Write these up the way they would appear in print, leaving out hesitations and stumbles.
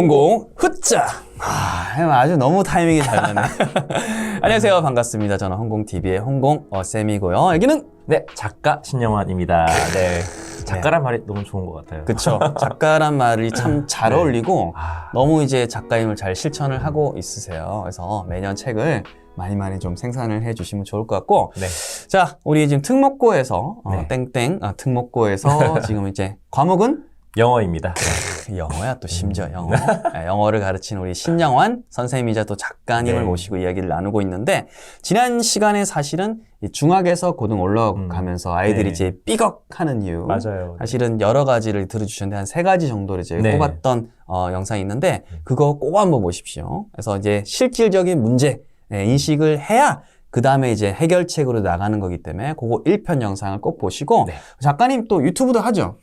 홍공 흐짜. 아주 너무 타이밍이 잘 맞네. 안녕하세요, 반갑습니다. 저는 홍공TV의 홍공 쌤이고요. 여기는 네, 작가 신영환입니다. 네, 작가란 말이 너무 좋은 것 같아요. 그쵸. 작가란 말이 참 잘 어울리고 너무 이제 작가임을 잘 실천을 하고 있으세요. 그래서 매년 책을 많이 좀 생산을 해주시면 좋을 것 같고. 네. 자, 우리 지금 특목고에서 네. 특목고에서 지금 이제 과목은 영어입니다. 영어야 또 심지어 영어. 네, 영어를 가르치는 우리 신영환 선생님이자 또 작가님을 네. 모시고 이야기를 나누고 있는데, 지난 시간에 사실은 이 중학에서 고등 올라가면서 아이들이 네. 이제 삐걱하는 이유, 맞아요. 사실은 여러 가지를 들어주셨는데 한 3가지 정도를 이제 네. 꼽았던 영상이 있는데, 그거 꼭 한번 보십시오. 그래서 이제 실질적인 문제 인식을 해야 그 다음에 이제 해결책으로 나가는 거기 때문에 그거 1편 영상을 꼭 보시고. 네. 작가님 또 유튜브도 하죠?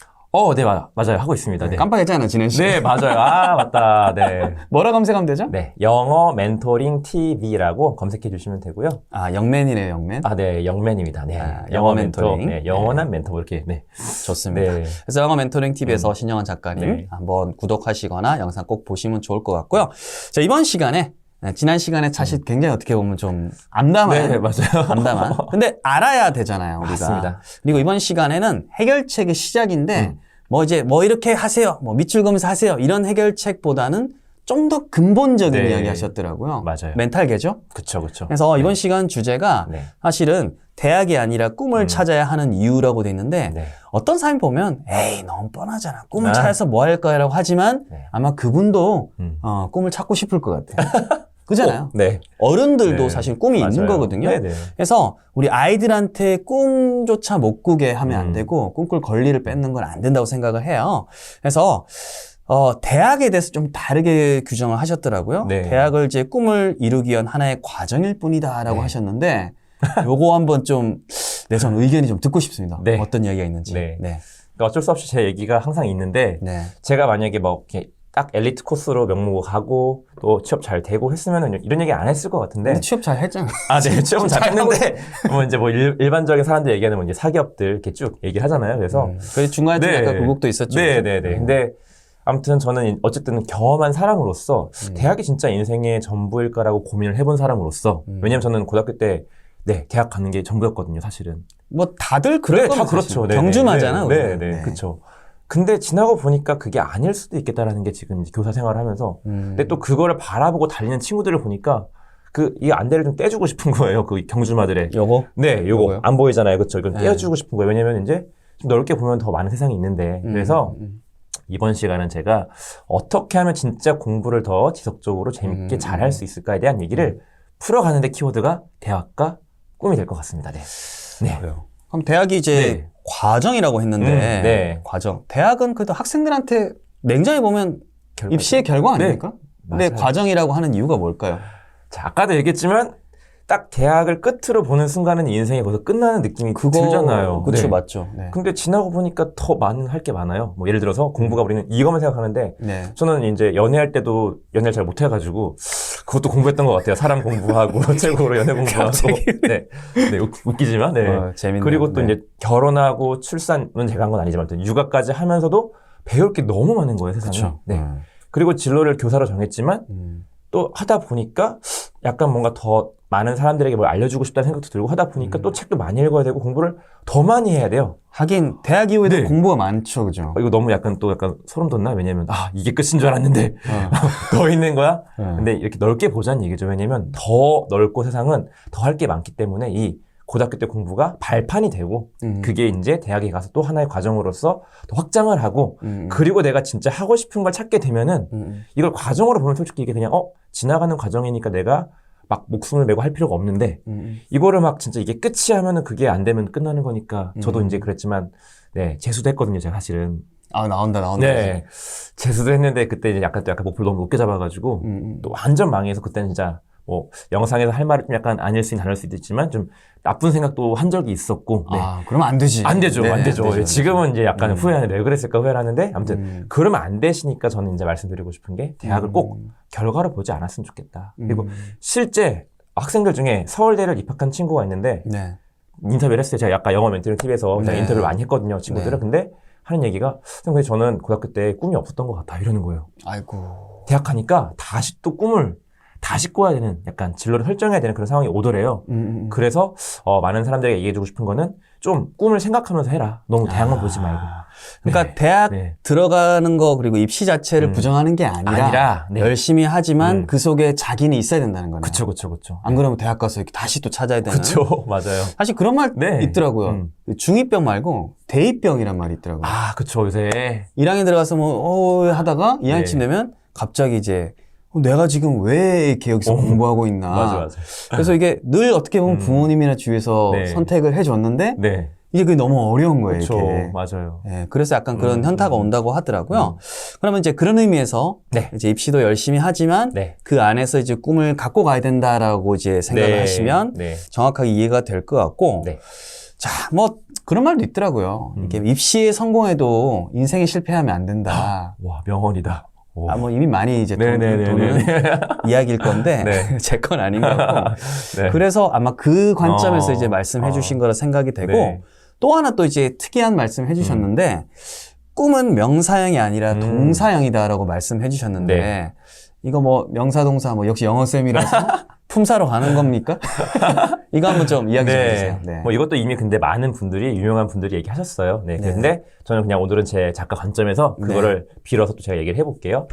네, 맞아요. 하고 있습니다. 네. 깜빡했잖아, 지난 시간에. 네, 맞아요. 맞다. 네. 뭐라 검색하면 되죠? 네, 영어 멘토링 TV라고 검색해 주시면 되고요. 영맨이네요, 영맨. 네, 영맨입니다. 네. 영어 멘토링. 네, 영원한 멘토 이렇게. 네. 좋습니다. 네. 그래서 영어 멘토링 TV에서 신영환 작가님 네. 한번 구독하시거나 영상 꼭 보시면 좋을 것 같고요. 자, 이번 시간에 지난 시간에 사실 굉장히 어떻게 보면 좀 암담한. 네, 맞아요. 암담한. 근데 알아야 되잖아요, 우리가. 맞습니다. 그리고 이번 시간에는 해결책의 시작인데, 뭐 이렇게 하세요. 밑줄 그으면서 하세요. 이런 해결책보다는 좀 더 근본적인 네. 이야기 하셨더라고요. 맞아요. 멘탈계죠? 그쵸. 그래서 이번 시간 주제가 네. 사실은 대학이 아니라 꿈을 찾아야 하는 이유라고 돼 있는데, 네. 어떤 사람이 보면 에이 너무 뻔하잖아. 꿈을 찾아서 뭐 할 거야 라고 하지만 네. 아마 그분도 꿈을 찾고 싶을 것 같아요. 그잖아요. 네. 어른들도 네. 사실 꿈이 있는 맞아요. 거거든요. 네네. 그래서 우리 아이들한테 꿈조차 못 꾸게 하면 안 되고 꿈꿀 권리를 뺏는 건 안 된다고 생각을 해요. 그래서 대학에 대해서 좀 다르게 규정을 하셨더라고요. 네. 대학을 이제 꿈을 이루기 위한 하나의 과정일 뿐이다라고 네. 하셨는데, 요거 한번 좀 전 의견이 좀 듣고 싶습니다. 네. 어떤 이야기가 있는지. 네. 네. 그러니까 어쩔 수 없이 제 얘기가 항상 있는데, 네. 제가 만약에 뭐 이렇게 딱 엘리트 코스로 명문고 가고 또 취업 잘 되고 했으면은 이런 얘기 안 했을 것 같은데. 근데 취업 잘 했잖아. 네, 취업은 잘 했는데 뭐 일반적인 사람들 얘기하는 뭐 이제 사기업들 이렇게 쭉 얘기를 하잖아요. 그래서 그래서 중간에 좀 약간 굴곡도 있었죠. 네. 근데 아무튼 저는 어쨌든 경험한 사람으로서 대학이 진짜 인생의 전부일까라고 고민을 해본 사람으로서, 왜냐면 저는 고등학교 때 대학 가는 게 전부였거든요, 사실은. 뭐 다들 그럴 거면 다 그렇죠. 네, 경주마잖아. 네, 그렇죠. 근데 지나고 보니까 그게 아닐 수도 있겠다라는 게 지금 이제 교사 생활을 하면서, 근데 또 그거를 바라보고 달리는 친구들을 보니까 이 안대를 좀 떼주고 싶은 거예요, 그 경주마들의. 요거? 네, 요거 요거요? 안 보이잖아요, 그렇죠? 이건 네. 떼어주고 싶은 거예요. 왜냐면 이제 좀 넓게 보면 더 많은 세상이 있는데, 그래서 이번 시간은 제가 어떻게 하면 진짜 공부를 더 지속적으로 재밌게 잘 할 수 있을까에 대한 얘기를 풀어가는데 키워드가 대학과 꿈이 될 것 같습니다. 네. 그럼 대학이 이제 과정이라고 했는데, 네. 과정. 대학은 그래도 학생들한테 냉정히 보면 입시의 결과 아닙니까? 근데 맞아요. 과정이라고 하는 이유가 뭘까요? 자, 아까도 얘기했지만 딱 대학을 끝으로 보는 순간은 인생이 거기서 끝나는 느낌이 들잖아요. 그렇죠, 네. 맞죠. 네. 근데 지나고 보니까 더 많은 할 게 많아요. 뭐 예를 들어서 공부가 우리는 이거만 생각하는데, 네. 저는 이제 연애할 때도 연애를 잘 못해가지고 그것도 공부했던 것 같아요. 사람 공부하고 최고로 연애 공부하고. 네, 웃기지만. 네. 재밌네요. 그리고 또 네. 이제 결혼하고 출산은 제가 한 건 아니지만 또 육아까지 하면서도 배울 게 너무 많은 거예요, 세상에. 그쵸. 네. 그리고 진로를 교사로 정했지만 또 하다 보니까 약간 뭔가 더 많은 사람들에게 뭘 알려주고 싶다는 생각도 들고 하다 보니까 또 책도 많이 읽어야 되고 공부를 더 많이 해야 돼요. 하긴 대학 이후에도 네. 공부가 많죠, 그죠? 이거 너무 약간 소름 돋나? 왜냐면 이게 끝인 줄 알았는데 더 있는 거야? 근데 이렇게 넓게 보자는 얘기죠. 왜냐면 더 넓고 세상은 더 할 게 많기 때문에 이 고등학교 때 공부가 발판이 되고 그게 이제 대학에 가서 또 하나의 과정으로서 더 확장을 하고 그리고 내가 진짜 하고 싶은 걸 찾게 되면은 이걸 과정으로 보면 솔직히 이게 그냥 지나가는 과정이니까 내가 막 목숨을 메고 할 필요가 없는데 이거를 막 진짜 이게 끝이 하면은 그게 안 되면 끝나는 거니까 저도 이제 그랬지만 재수도 했거든요, 제가 사실은. 나온다. 네. 재수도 했는데 그때 이제 약간 목표를 너무 높게 잡아가지고 또 완전 망해서 그때는 진짜 뭐 영상에서 할 말이 좀 약간 아닐 수 있지만 좀 나쁜 생각도 한 적이 있었고. 네. 그러면 안 되지. 안 되죠. 네, 안 되죠. 안 되죠. 지금은 이제 약간 후회하는데 왜 그랬을까 후회를 하는데 아무튼 그러면 안 되시니까 저는 이제 말씀드리고 싶은 게 대학을 꼭 결과로 보지 않았으면 좋겠다. 그리고 실제 학생들 중에 서울대를 입학한 친구가 있는데 네. 인터뷰를 했어요. 제가 약간 영어 멘토링 TV에서 네. 인터뷰를 많이 했거든요, 친구들은. 네. 근데 하는 얘기가 선생님, 저는 고등학교 때 꿈이 없었던 것 같아 이러는 거예요. 아이고. 대학 가니까 다시 또 꿈을 다시 꿔야 되는 약간 진로를 설정해야 되는 그런 상황이 오더래요. 그래서 많은 사람들에게 얘기해주고 싶은 거는 좀 꿈을 생각하면서 해라. 너무 대학만 보지 말고. 그러니까 네. 대학 네. 들어가는 거 그리고 입시 자체를 부정하는 게 아니라 네. 열심히 하지만 그 속에 자기는 있어야 된다는 거네요. 그쵸. 안 그러면 대학 가서 이렇게 다시 또 찾아야 되는. 그쵸. 맞아요. 사실 그런 말 네. 있더라고요. 중2병 말고 대2병이란 말이 있더라고요. 아, 그쵸. 요새. 1학년 들어가서 하다가 2학년쯤 네. 되면 갑자기 이제 내가 지금 왜 이렇게 여기서 공부하고 있나. 맞아. 그래서 이게 늘 어떻게 보면 부모님이나 주위에서 네. 선택을 해줬는데 네. 이게 그게 너무 어려운 거예요. 그쵸. 이렇게. 맞아요. 예, 그래서 약간 그런 현타가 온다고 하더라고요. 그러면 이제 그런 의미에서 네. 이제 입시도 열심히 하지만 네. 그 안에서 이제 꿈을 갖고 가야 된다라고 이제 생각을 네. 하시면 네. 정확하게 이해가 될 것 같고 네. 자, 뭐 그런 말도 있더라고요. 이렇게 입시에 성공해도 인생에 실패하면 안 된다. 와, 명언이다. 오. 뭐 이미 많이 이제 도는 이야기일 건데 네. 제 건 아닌 것 같고 네. 그래서 아마 그 관점에서 이제 말씀해 주신 거라 생각이 되고 네. 또 하나 또 이제 특이한 말씀 해주셨는데 꿈은 명사형이 아니라 동사형이다라고 말씀해 주셨는데 네. 이거 뭐 명사동사 뭐 역시 영어쌤이라서 품사로 가는 겁니까? 이거 한번 좀 이야기 좀 해주세요. 네. 뭐 이것도 이미 근데 많은 분들이 유명한 분들이 얘기하셨어요. 네. 근데 저는 그냥 오늘은 제 작가 관점에서 그거를 빌어서 또 제가 얘기를 해볼게요.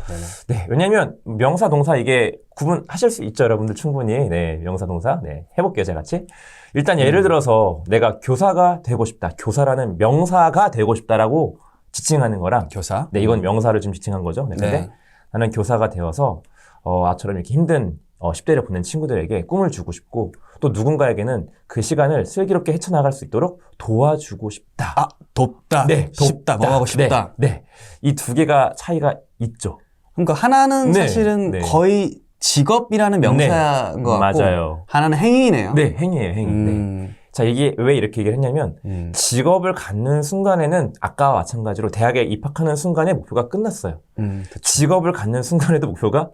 네. 왜냐면 명사 동사 이게 구분하실 수 있죠, 여러분들 충분히. 네. 명사 동사. 네. 해볼게요, 제가 같이. 일단 예를 들어서 내가 교사가 되고 싶다. 교사라는 명사가 되고 싶다라고 지칭하는 거랑 교사. 네, 이건 명사를 지금 지칭한 거죠. 네. 근데 나는 교사가 되어서 아처럼 이렇게 힘든 10대를 보낸 친구들에게 꿈을 주고 싶고 또 누군가에게는 그 시간을 슬기롭게 헤쳐나갈 수 있도록 도와주고 싶다. 아, 돕다. 네, 싶다. 뭐 하고 싶다. 네. 이 두 개가 차이가 있죠. 그러니까 하나는 네, 사실은 네. 거의 직업이라는 명사인 것 같고 맞아요. 하나는 행위네요. 네, 행위예요, 행위. 네. 자, 이게 왜 이렇게 얘기를 했냐면 직업을 갖는 순간에는 아까와 마찬가지로 대학에 입학하는 순간에 목표가 끝났어요. 직업을 갖는 순간에도 목표가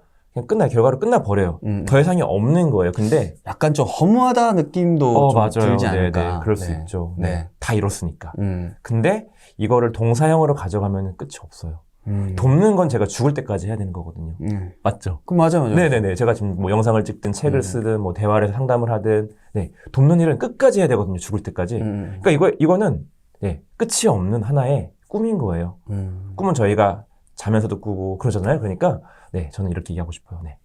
그냥 결과로 끝나버려요. 더 이상이 없는 거예요. 근데 약간 좀 허무하다 느낌도 좀 맞아요. 들지 않을까. 네, 그럴 수 있죠. 네. 다 이뤘으니까. 근데 이거를 동사형으로 가져가면 끝이 없어요. 돕는 건 제가 죽을 때까지 해야 되는 거거든요. 맞죠? 그 맞아요. 네네네. 제가 지금 뭐 영상을 찍든 책을 쓰든 뭐 대화를 해서 상담을 하든 네. 돕는 일은 끝까지 해야 되거든요. 죽을 때까지. 그러니까 이거는 네. 끝이 없는 하나의 꿈인 거예요. 꿈은 저희가 자면서도 꾸고 그러잖아요. 그러니까 네. 저는 이렇게 얘기하고 싶어요. 네.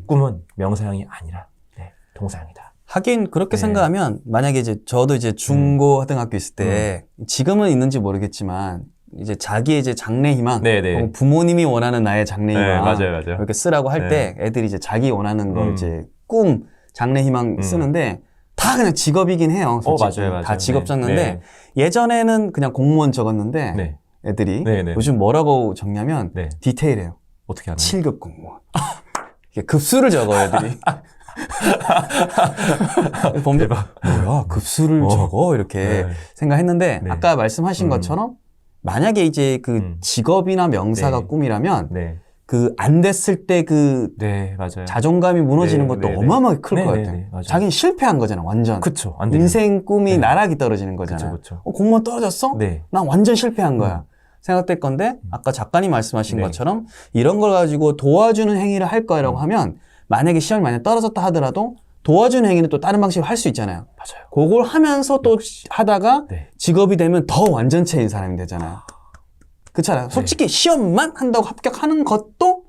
꿈은 명사형이 아니라 네. 동사형이다. 하긴 그렇게 생각하면 만약에 이제 저도 이제 중고등학교 있을 때 지금은 있는지 모르겠지만 이제 자기의 이제 장래희망, 부모님이 원하는 나의 장래희망, 맞아요. 이렇게 쓰라고 할 때 애들이 이제 자기 원하는 거 이제 꿈, 장래희망 쓰는데 다 그냥 직업이긴 해요. 솔직히. 맞아요. 다 직업 적는데 예전에는 그냥 공무원 적었는데 애들이 요즘 뭐라고 적냐면 디테일해요. 어떻게 하나요? 7급 공무원. 이게 급수를 적어 애들이. 보면 뭐야 급수를 적어 이렇게 생각했는데 아까 말씀하신 것처럼 만약에 이제 그 직업이나 명사가 꿈이라면 그 안 됐을 때 그 맞아요. 자존감이 무너지는 것도 어마어마하게 클 것 같아요. 맞아요. 자기는 실패한 거잖아 완전. 그쵸. 안 인생 꿈이 나락이 떨어지는 거잖아요. 그쵸. 공무원 떨어졌어? 난 완전 실패한 거야. 생각될 건데 아까 작가님 말씀하신 것처럼 이런 걸 가지고 도와주는 행위를 할 거라고 하면 만약에 시험이 만약 떨어졌다 하더라도 도와주는 행위는 또 다른 방식으로 할 수 있잖아요. 맞아요. 그걸 하면서 또 하다가 직업이 되면 더 완전체인 사람이 되잖아요. 그렇잖아요. 솔직히 시험만 한다고 합격하는 것도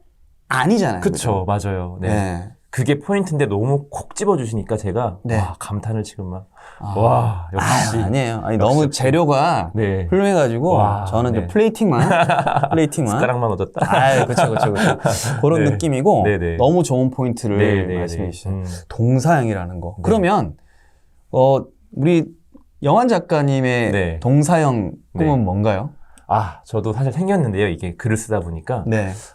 아니잖아요. 그쵸. 맞아요. 네. 그게 포인트인데 너무 콕 집어주시니까 제가 와, 감탄을 지금 막 와, 역시. 아니에요. 아니, 너무 재료가 훌륭해가지고 저는 이제 플레이팅만. 숟가락만 얻었다. 그쵸. 그런 느낌이고 너무 좋은 포인트를 말씀해 주셨어요. 동사형이라는 거. 그러면 우리 영환 작가님의 동사형 꿈은 뭔가요? 저도 사실 생겼는데요. 이게 글을 쓰다 보니까.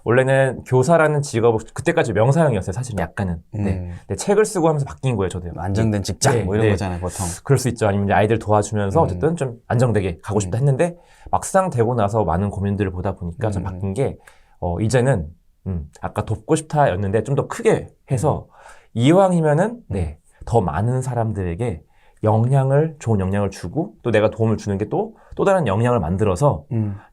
원래는 교사라는 직업은 그때까지 명사형이었어요. 사실 약간은. 근데 책을 쓰고 하면서 바뀐 거예요. 저도. 안정된 직장 뭐 이런 거잖아요. 보통. 그럴 수 있죠. 아니면 이제 아이들 도와주면서 어쨌든 좀 안정되게 가고 싶다 했는데 막상 되고 나서 많은 고민들을 보다 보니까 좀 바뀐 게 이제는 아까 돕고 싶다였는데 좀 더 크게 해서 이왕이면은 더 많은 사람들에게 좋은 영향을 주고 또 내가 도움을 주는 게 또 다른 영향을 만들어서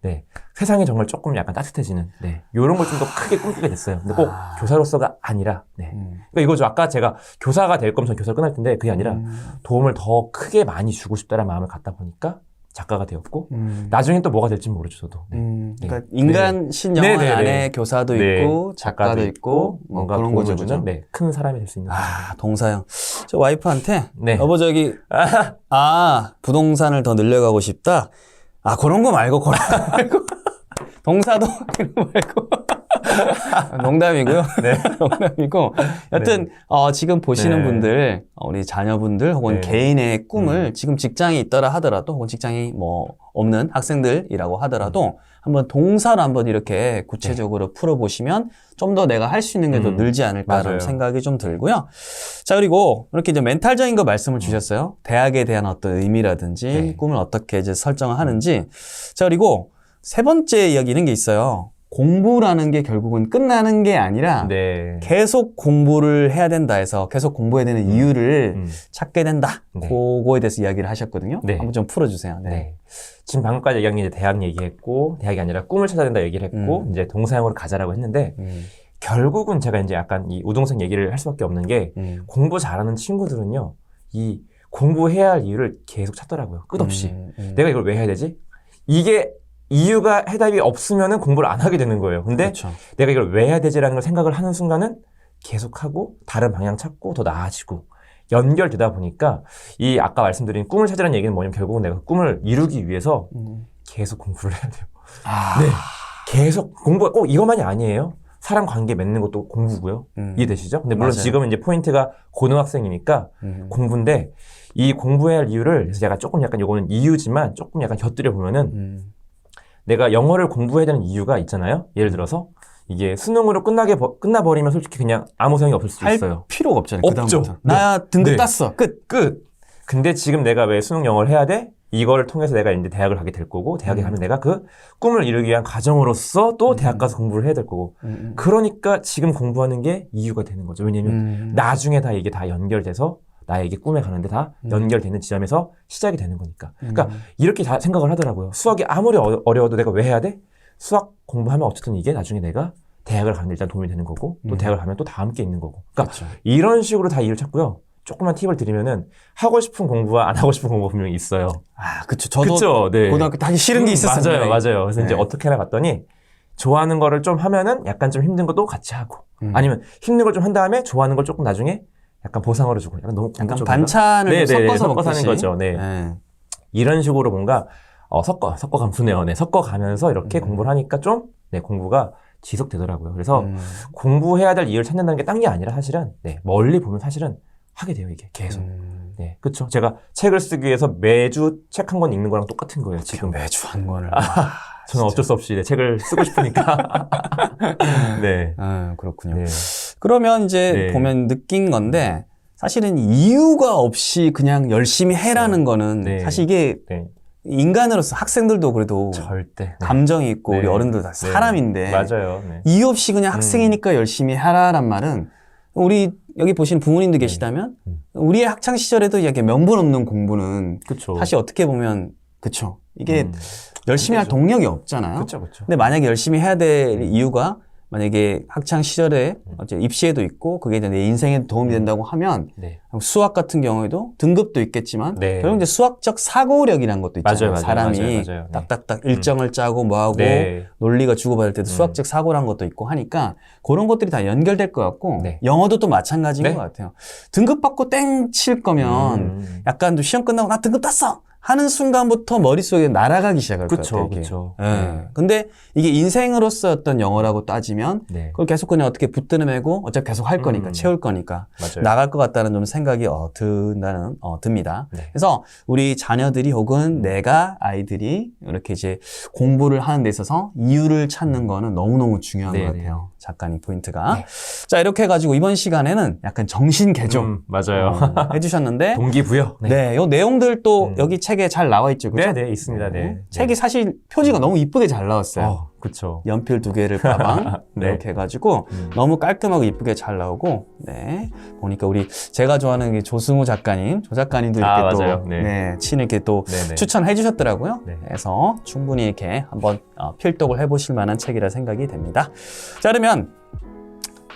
네, 세상이 정말 조금 약간 따뜻해지는 네, 이런 걸 좀 더 크게 꿈꾸게 됐어요. 근데 꼭 교사로서가 아니라 네. 그러니까 이거죠. 아까 제가 교사가 될 거면 전 교사를 끝날 텐데 그게 아니라 도움을 더 크게 많이 주고 싶다는 마음을 갖다 보니까 작가가 되었고 나중에 또 뭐가 될지 모르죠. 저도. 네. 그러니까 인간 신영화 네네네. 안에 교사도 네. 있고 작가도 있고 뭐 뭔가 그런 도움을 거죠. 주는 그죠? 네, 큰 사람이 될 수 있는 아, 동사형. 저 와이프한테 네. 여보 저기 부동산을 더 늘려가고 싶다. 아, 그런 거 말고 그런 거 말고 동사도 그런 거 말고 농담이고요. 네. 농담이고 여튼 지금 보시는 네. 분들 우리 자녀분들 혹은 네. 개인의 꿈을 지금 직장이 있더라 하더라도 혹은 직장이 뭐 없는 학생들이라고 하더라도 한번 동사로 한번 이렇게 구체적으로 풀어보시면 좀 더 내가 할 수 있는 게 더 늘지 않을까라는 맞아요. 생각이 좀 들고요. 자, 그리고 이렇게 이제 멘탈적인 거 말씀을 주셨어요. 대학에 대한 어떤 의미라든지 네. 꿈을 어떻게 이제 설정을 하는지. 자, 그리고 세 번째 이야기 이런 게 있어요. 공부라는 게 결국은 끝나는 게 아니라 네. 계속 공부를 해야 된다 해서 계속 공부해야 되는 이유를 찾게 된다. 네. 그거에 대해서 이야기를 하셨거든요. 네. 한번 좀 풀어주세요. 네. 네. 지금 방금까지 얘기한 게 이제 대학 얘기했고, 대학이 아니라 꿈을 찾아야 된다 얘기를 했고, 이제 동사형으로 가자라고 했는데, 결국은 제가 이제 약간 이 우동생 얘기를 할 수밖에 없는 게, 공부 잘하는 친구들은요, 이 공부해야 할 이유를 계속 찾더라고요. 끝없이. 내가 이걸 왜 해야 되지? 이게 이유가 해답이 없으면은 공부를 안 하게 되는 거예요. 근데 그렇죠. 내가 이걸 왜 해야 되지라는 걸 생각을 하는 순간은 계속하고 다른 방향 찾고 더 나아지고 연결되다 보니까 이 아까 말씀드린 꿈을 찾으라는 얘기는 뭐냐면 결국은 내가 꿈을 이루기 위해서 계속 공부를 해야 돼요. 아. 네. 계속 공부가 꼭 이것만이 아니에요. 사람 관계 맺는 것도 공부고요. 이해되시죠? 근데 물론 맞아요. 지금은 이제 포인트가 고등학생이니까 공부인데 이 공부해야 할 이유를 그래서 제가 조금 약간 요거는 이유지만 조금 약간 곁들여 보면은 내가 영어를 공부해야 되는 이유가 있잖아요. 예를 들어서 이게 수능으로 끝나버리면 솔직히 그냥 아무 소용이 없을 수도 할 있어요. 필요가 없잖아요. 없죠. 그다음부터. 나 등급 네. 땄어. 끝. 근데 지금 내가 왜 수능 영어를 해야 돼? 이걸 통해서 내가 이제 대학을 가게 될 거고, 대학에 가면 내가 그 꿈을 이루기 위한 과정으로서 또 대학 가서 공부를 해야 될 거고. 그러니까 지금 공부하는 게 이유가 되는 거죠. 왜냐면 나중에 다 이게 다 연결돼서 나에게 꿈에 가는데 다 연결되는 지점에서 시작이 되는 거니까. 그러니까 이렇게 다 생각을 하더라고요. 수학이 아무리 어려워도 내가 왜 해야 돼? 수학 공부하면 어쨌든 이게 나중에 내가 대학을 가는데 일단 도움이 되는 거고, 또 대학을 가면 또 다음 게 있는 거고. 그러니까 그렇죠. 이런 식으로 다 이유를 찾고요. 조금만 팁을 드리면은 하고 싶은 공부와 안 하고 싶은 공부가 분명히 있어요. 아, 그쵸. 저도 그쵸? 네. 고등학교 때 하기 싫은 게 있었어요. 맞아요. 그래서 이제 네. 어떻게 하나 봤더니 좋아하는 거를 좀 하면은 약간 좀 힘든 것도 같이 하고 아니면 힘든 걸 좀 한 다음에 좋아하는 걸 조금 나중에 약간 보상으로 주고 약간 너무 약간 공부적인가? 반찬을 섞어서 섞어서 하는 먹듯이. 거죠. 네. 네. 이런 식으로 뭔가 섞어가면 좋네요. 네, 섞어가면서 이렇게 공부를 하니까 좀 네, 공부가 지속되더라고요. 그래서 공부해야 될 이유를 찾는다는 게 딴 게 아니라 사실은 네, 멀리 보면 사실은 하게 돼요, 이게 계속. 네, 그렇죠. 제가 책을 쓰기 위해서 매주 책 한 권 읽는 거랑 똑같은 거예요, 지금. 매주 한 권을. 저는 어쩔 수 없이 네, 책을 쓰고 싶으니까. 네. 아, 그렇군요. 네. 그러면 이제 네. 보면 느낀 건데 사실은 이유가 없이 그냥 열심히 해라는 거는 네. 사실 이게 네. 인간으로서 학생들도 그래도 절대. 네. 감정이 있고 네. 우리 어른들 다 네. 사람인데 맞아요. 네. 이유 없이 그냥 학생이니까 열심히 하라란 말은 우리 여기 보시는 부모님도 계시다면 우리의 학창 시절에도 이렇게 명분 없는 공부는 그쵸. 사실 어떻게 보면 그쵸 이게 열심히 할 동력이 없잖아요. 그쵸. 근데 만약에 열심히 해야 될 이유가 만약에 학창 시절에 어째 입시에도 있고 그게 이제 내 인생에 도움이 된다고 하면 네. 수학 같은 경우에도 등급도 있겠지만 네. 결국 이제 수학적 사고력이라는 것도 있잖아요. 맞아요. 사람이 맞아요. 네. 딱딱딱 일정을 짜고 뭐하고 네. 논리가 주고받을 때도 수학적 사고라는 것도 있고 하니까 그런 것들이 다 연결될 것 같고 네. 영어도 또 마찬가지인 네. 것 같아요. 등급 받고 땡 칠 거면 약간 좀 시험 끝나고 나 등급 땄어! 하는 순간부터 머릿속에 날아가기 시작할 것 같아요. 이게. 그쵸. 예. 네. 근데 이게 인생으로서 어떤 영어라고 따지면 네. 그걸 계속 그냥 어떻게 붙들어 매고 어차피 계속 할 거니까 채울 거니까 맞아요. 나갈 것 같다는 좀 생각이 듭니다. 네. 그래서 우리 자녀들이 혹은 내가 아이들이 이렇게 이제 공부를 하는 데 있어서 이유를 찾는 거는 너무너무 중요한 네, 것 네. 같아요. 작가님 포인트가. 네. 자, 이렇게 해가지고 이번 시간에는 약간 정신 개조 맞아요. 해주셨는데 동기부여. 네, 요 내용들 또 여기 책에 잘 나와 있죠, 그죠? 네, 있습니다. 네. 책이 사실 표지가 너무 이쁘게 잘 나왔어요. 그쵸. 연필 2개를 가방 네. 이렇게 해가지고 너무 깔끔하고 이쁘게 잘 나오고 네 보니까 우리 제가 좋아하는 게 조승우 작가님, 조 작가님도 이렇게 또 맞아요. 네. 네, 친 이렇게 또 네네. 추천해 주셨더라고요. 네. 그래서 충분히 이렇게 한번 필독을 해보실 만한 책이라 생각이 됩니다. 자 그러면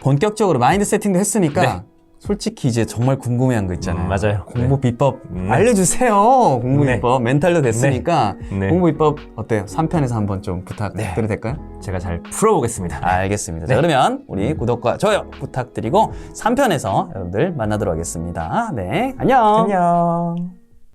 본격적으로 마인드 세팅도 했으니까 네. 솔직히 이제 정말 궁금해한 거 있잖아요. 맞아요. 공부 비법 네. 알려주세요. 공부 네. 비법 멘탈도 됐으니까 네. 공부 비법 어때요? 3편에서 한번 좀 부탁드려도 네. 될까요? 제가 잘 풀어보겠습니다. 알겠습니다. 자, 그러면 우리 구독과 좋아요 부탁드리고 3편에서 여러분들 만나도록 하겠습니다. 네, 안녕. 안녕.